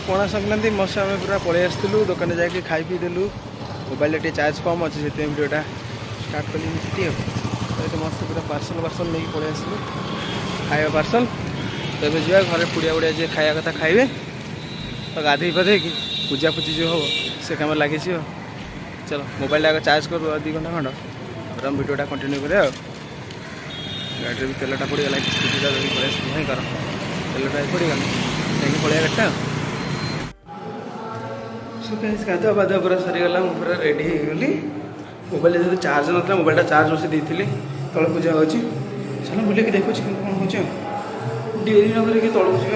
पणा संक्रांति मस आम पूरा पलि आसलु दुकान जाकि खाई पी देलु मोबाइल टे चार्ज कम अच्छे से वीडियोटा स्टार्ट कली तो मस्त पूरा पार्सल पार्सल नहीं पलि आसलु खाଇବା पार्सल तो ये जा घर पुड़िया उड़िया जी खाया कथा खाइबे तो गाधे पाधे कि पूजा पूजी जो हम से कम लगे चलो मोबाइल आगे चार्ज कर 2 घंटा खंड और हम वीडियोटा कंटिन्यू करें गाड़ी भी तेलटा पड़गला स्कूटीटा धरिक पलि कर तेलटा पड़गला कहीं पलि गाड़ीटा गाधुआ पाधुआ पूरा सरीगला मुझे पूरा रेडी होगली मोबाइल जो चार्ज ना मोबाइलटा चार्ज बसई तले पूजा हो चलो बुलिक देखो कौन हो डेरी न करके तौक जी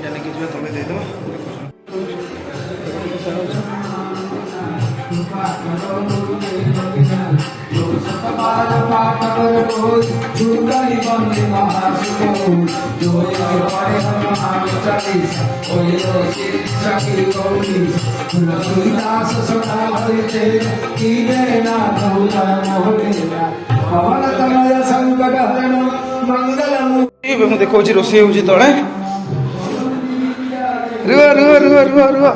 नहीं कि तले देदेव देखो रोषे हो तले रुह रुह रुह रुह रुह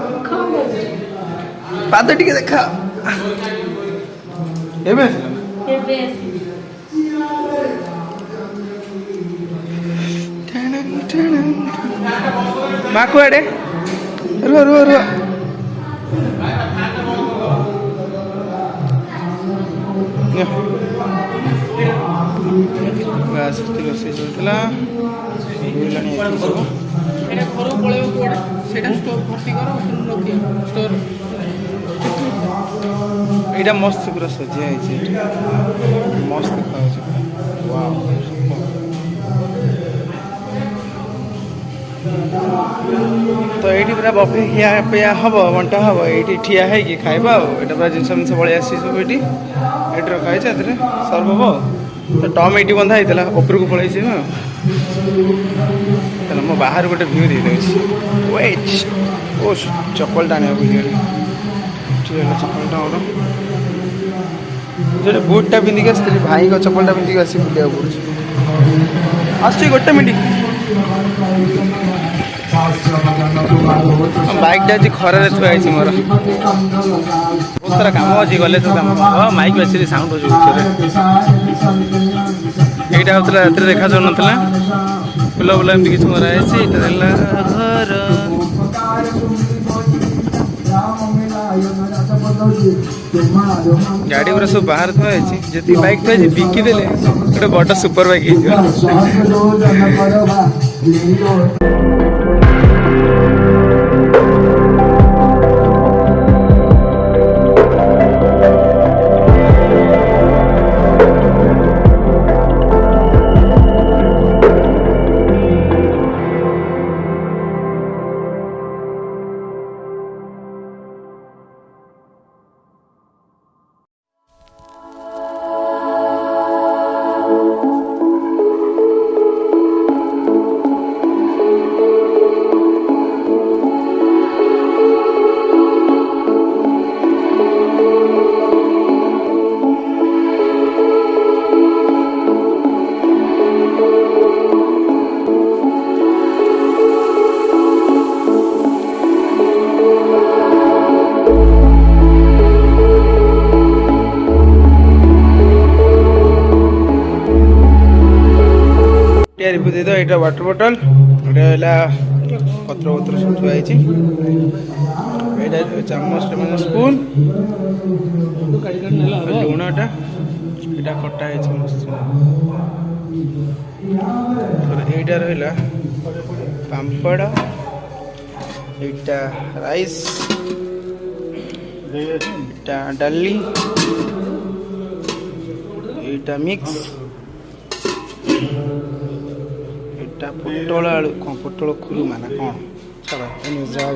पाद टिके देखा माँ कुआड़े रुह रुह रुह रोषे चलता यहाँ मस्त पूरा सजा मस्त तो ये पूरा बफे खिया पिया हम बंटा हम ये ठिया है कि खाइबा पूरा जिनस पलि आसी सब ये रखाई सर्व हम तो टम ये बंधा होता उपरक पलैसी मो बाहर गोटे व्यू दे वेट ओ चप्पलटा आने भूलगली चप्पलटा मोर जो बुटटा पिंधिक आसती भाई को चप्पलटा पिंधिक आसी बुलिया पड़े आस गोटे मिनट बाइकटा आज खरारे थी मोर बहुत सारा कम अच्छी गले तो कम हाँ माइक बेस साउंड हो यहाँ होता रात देखा जाऊ ना फुल फुल एमती किसी मराई घर गाड़ी पूरा सब बाहर थी जी बाइक थी बिकिदेले गोटे बड़ सुपर बाइक रिव्यू दे दो ये वाटर बोतल ये पत्र पत्र सब थुआई चमच स्पून लुणटा यहाँ कटा है मस्त यहाँ रहा पापड़ यहाँ राइस यहाँ डाली यहाँ मिक्स पोटल आलू कौन पोटल खुरुमा ना कौन चलो जाओ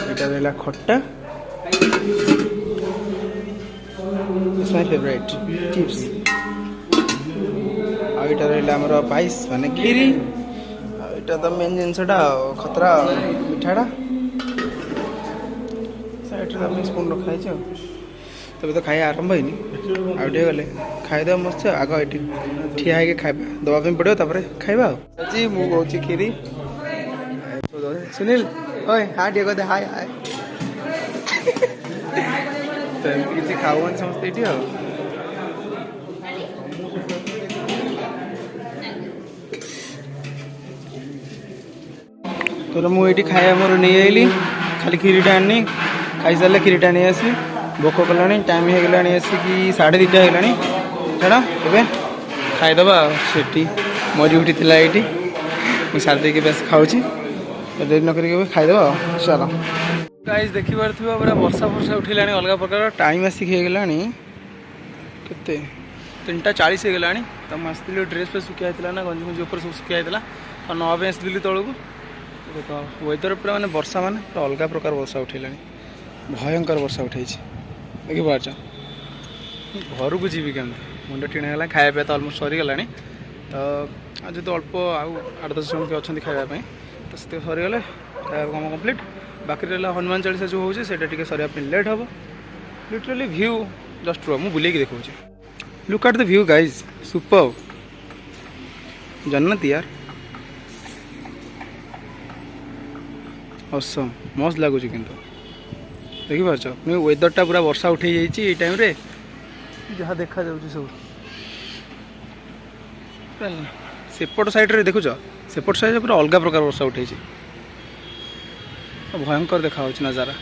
यहाँ रहा खट्टा इट्स माय फेवरेट चिप्स आईटा रहा पाइस माने खीरी आईटा तो मेन जिनसटा खतरा मिठाटा साइड स्पून रखाई तब तो खाई आरंभ होनी आउटे गले खाईदेव मस्त आग ये ठिया है खाଇବା दवाई पड़ो तापर खाଇବା जी मुझे खीरी सुनील ओए हाँ टे कहते हाय हाय तो किसी खाऊ समस्ते ये तो मुझे खाया मोर नहीं आईली खाली खीरीटा आनी खाई सारे खीरीटा नहीं आसली भोक कला टाइम हो गला आसिक 2:30 होगा छाड़ा ए खाईदबा से मरी उठी ये मुझे सारी बस खाऊँ देरी न करी खाईदबा चल गाइस देखी पार्थिव पूरा वर्षा फर्षा उठेगा अलग प्रकार टाइम आसिक होगा के 3:40 होगा तो मुझे आसती ड्रेस पे सुखी ना गंजी गंजी ऊपर सब सुखी और नवा आसती तौक देख वेदर पूरा मैंने वर्षा मान पूरा अलग प्रकार वर्षा उठेगा भयंकर वर्षा उठे देखी पार्च घर को जी कमी मुंड टीणा खाया पीवा तो अलमोस्ट सरीगला तो आज तो अल्प आउ 8-10 जन अच्छा खावाई तो से सरीगले खाया कम कम्प्लीट बाकी रहा हनुमान चालीसा जो हो सर लेट हम लिटरली व्यू जस्ट रुआ मुझे बुले देखा look at the view guys super जन्नत यार असम मस्त लगुच किंतु देखी पार्छ पुणी वेदरटा पूरा वर्षा उठे जाइए टाइम रे जहाँ देखा जाऊँ सब सेपट साइड रे देखुच सेपट साइड पूरा अलग प्रकार वर्षा उठे भयंकर देखा नजारा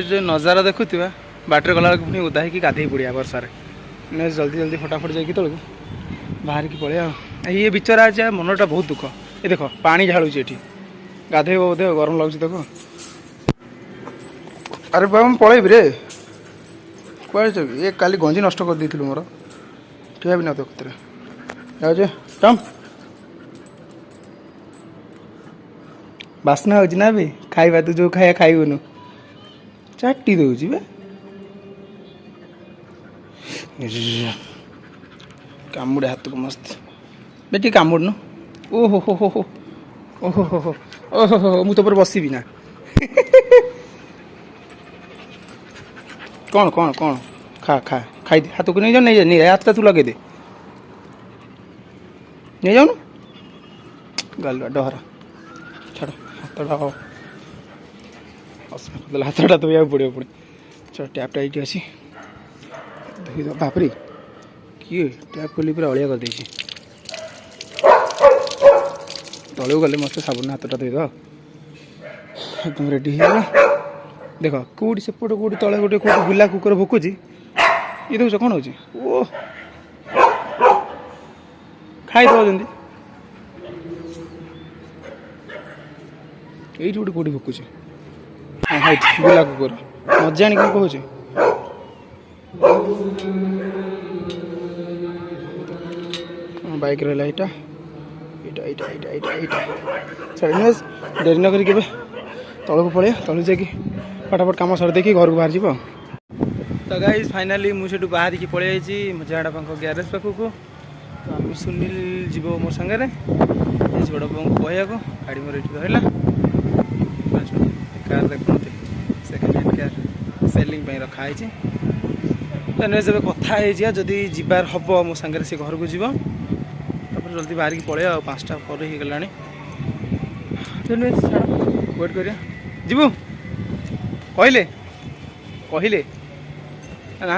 जो नजारा देखुवा बाटर गला पुणी उदा होगी गाधे पड़ा वर्षार जल्दी जल्दी फटाफट जाकि तौक बाहर की पड़े ये बिचरा आज मनटा बहुत दुख ये देख पानी झाड़ूची ये गाधे बोधे गरम लगुच देख अरे बाबा मैं पलैबी रे कहे ये काली गंजी नष्ट कर देलु मोर ठिया भी ना तो कतरे जाऊे टम बास्ना हो ना भी खाଇବା तू जो खाया खाइबनु चाटी दौची बे कामुड़े हाथ को मस्त बेटी कामुड़नु ओहो हो हो हो ओहो हो हो ओहो हो मु तो पर बसबी ना कौन कौन कौन खा खा खाई दे हाथ को नहीं जाओ नहीं हाथ तू लगे दे नहीं जाऊन गल डहरा छाड़ हाथटा हाथटा धोया पड़ो पुणी चल टैपटा ये अच्छी धोई दो बापरे किए टैप खोली पूरा अलिया कर तलू गले मस्त साबुन हाथटा धोई दो एकदम रेडी हो देख कौटी सेपट कौटी तले गोटे कौटी बुला कुकर भोकुची ये देखो कौन हो खाईद ये गोटे कौटी भोकुची हाँ बुला कुकर मजा आनी कौन कहे बाइक रहा यहाँ डेरी न करी तौक पड़े तलू जाकि फटाफट कम सर देखी घर को बाहर जीव तो गाइस फाइनाली मुझे बाहर की पलि जाइए मजाड़ा ग्यारेज पाखक तो आम सुनील जीव मो सागर बड़ बाबू को कहया गाड़ी मोर ये रहा कार देखते सेकेंड हैंड कार सेलिंग रखाई जब कथा जदि जीवार हम मो सागर से घर को जीव जल्दी बाहर की पड़े 5टा पर हो गला वेट कर जीवु कहले कहले ना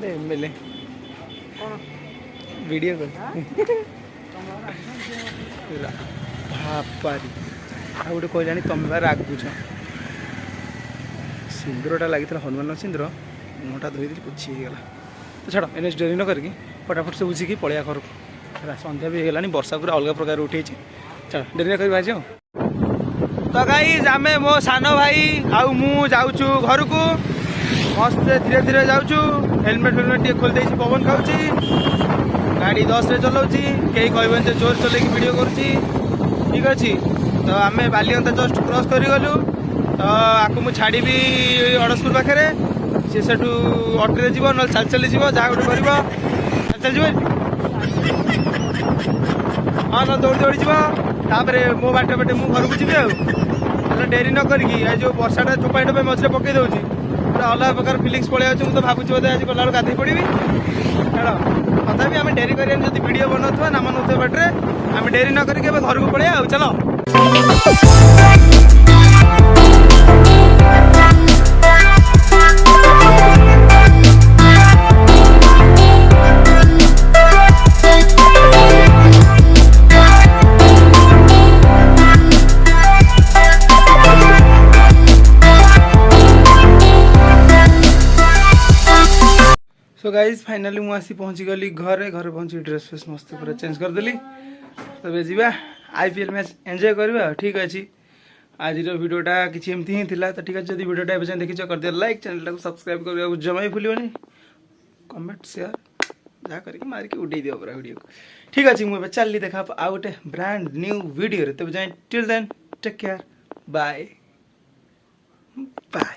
एमएलए वीडियो भापारी आ गोटे कहलानी तुम बार रागुच सिंदूरटा लगी हनुमान सिंदूर मुँहटा धोई पोछी गला तो छाड़ एने डेरी न करके फटाफट से बुझिकी पलिया घर को सन्ध्या भी होगा वर्षा पूरा अलग प्रकार उठे चल डेरी न कर बाजी तो गाइज आम मो सान भाई आउ मु जाऊँ घर को मस्त धीरे धीरे जाऊँ हेलमेट फेलमेट टे खोल पवन खाऊँ गाड़ी 10 रे चलाऊँगी कहीं कहबन जोर चल वीडियो करुँची ठीक अच्छे तो आम बालिगंता जस्ट क्रॉस करूँ तो आपको मुझे छाड़ी अड़सपुर पाखे सी से अटोरे जीव ना चल चली जीव जहाँ गोटे कर चल जीव हाँ ना दौड़ी दौड़ी जीव तापर मो बाटे बाटे मु घर को जी डेरी न करी जो वर्षाटा टोपाई टोपाई मझे पकई दूसरी पूरा अलग प्रकार फिलिंग्स पड़े मुझे तो भावुँ बोधे आज गला गाधे पड़ी छाड़ तथा आम डेरी कर वीडियो बनाऊा नाम नौथे बाटे आम डेरी न करके घर को पड़े चलो। सो गाइज फाइनाली मुझे आसी पहुँची गली घरे घर पहुँची ड्रेस फेस मस्त पूरा चेंज करदेली तबे जीवा आईपीएल मैच एंजॉय करवा ठीक अच्छे आज वीडियोटा किसी एमती ही थिला तो ठीक अच्छे जब वीडियोटा एवं देखी कर दिया लाइक चैनल को सब्सक्राइब करने जमा ही भूलियोनी कमेंट शेयर जहाँ करके मारिक उड़े दियो पूरा वीडियो को ठीक अच्छे मुझे चलनी देखा आउ गोटे ब्रांड न्यू वीडियो तब जाए till then take care bye bye.